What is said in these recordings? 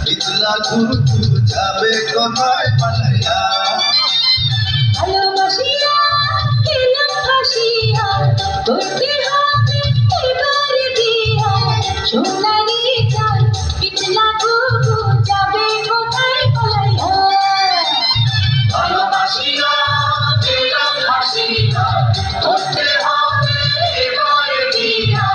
পিছলা ঘুরু যাবে কোথায় পালাইয়া ভালোবাসিয়া গেলাম ফাঁসিয়া করতে হবে এবার বিয়া সোনালি চাঁদ পিছলা ঘুরু যাবে কোথায় পালাইয়া ভালোবাসিয়া গেলাম ফাঁসিয়া করতে হবে এবার বিয়া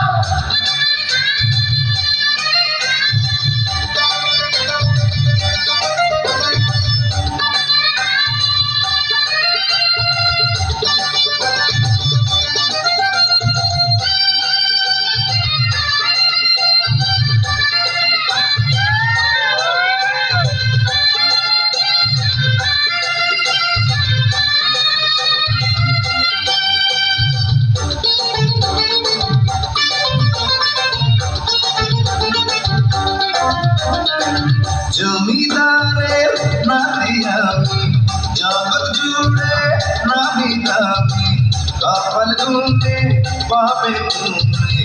জমিদারের নাতি আমি জগৎ জুড়ে নামি দামি কপাল গুনে পাবে তুমি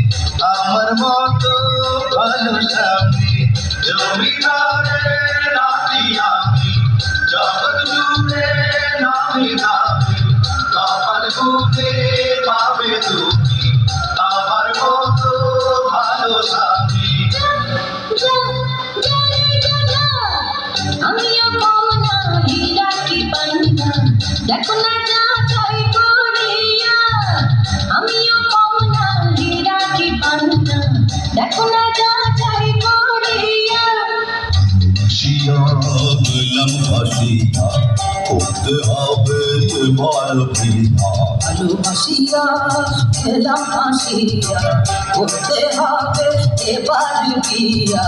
আমার মতো ভালো স্বামী জমিদারের নাতি আমি জগৎ জুড়ে নামি দামি কপাল গুনে পাবে তুমি আমার মতো ভালো স্বামী আমিও কমনা হীরা কি পান্না দেখো না যাচাই করিয়া আমিও কমনা হীরা কি পান্না দেখো না যাচাই করিয়া গেলাম ফাঁসিয়া করতে হবে এবার বিয়া ভালোবাসিয়া গেলাম ফাঁসিয়া করতে হবে এবার বিয়া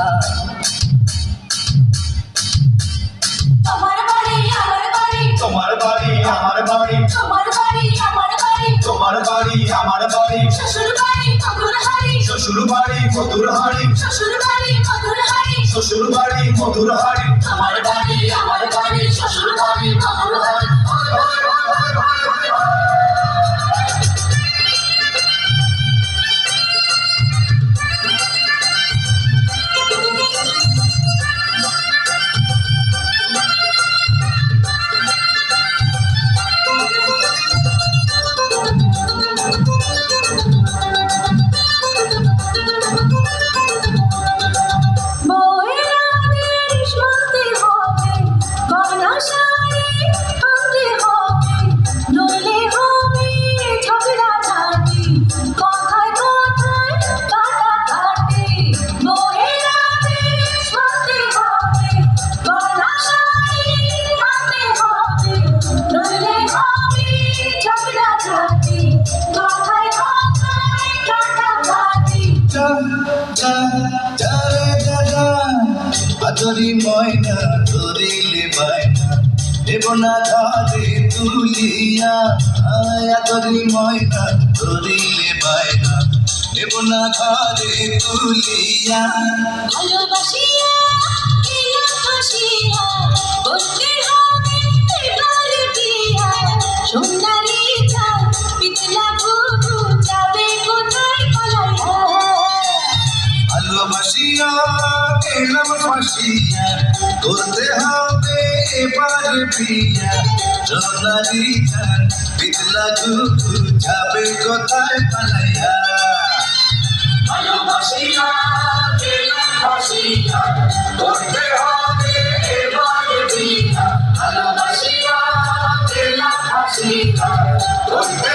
তোমার বাড়ি আমার বাড়ি তোমার বাড়ি আমার বাড়ি তোমার বাড়ি আমার বাড়ি তোমার বাড়ি আমার বাড়ি শ্বশুর বাড়ি মধুরহারি শ্বশুর বাড়ি মধুরহারি শ্বশুর বাড়ি মধুরহারি শ্বশুর বাড়ি মধুরহারি তোমার বাড়ি আমার বাড়ি শ্বশুর বাড়ি মধুরহারি আদরি ময়না ধরিলে বায়না দেব না ঘরে তুলিয়া আদরি ময়না ধরিলে বায়না দেব না ঘরে তুলিয়া ভালোবাসিয়া গেলাম ফাঁসিয়া করতে হবে এবার বিয়া সোনালি চাঁদ পিছলা ঘুরু যাবে কোথায় পালাইয়া ভালোবাসিয়া গেলাম ফাঁসিয়া করতে হবে এবার বিয়া সোনালি চাঁদ পিছলা ঘুরু যাবে কোথায় পালাইয়া ভালোবাসিয়া গেলাম ফাঁসিয়া করতে হবে এবার বিয়া ভালোবাসিয়া গেলাম ফাঁসিয়া করতে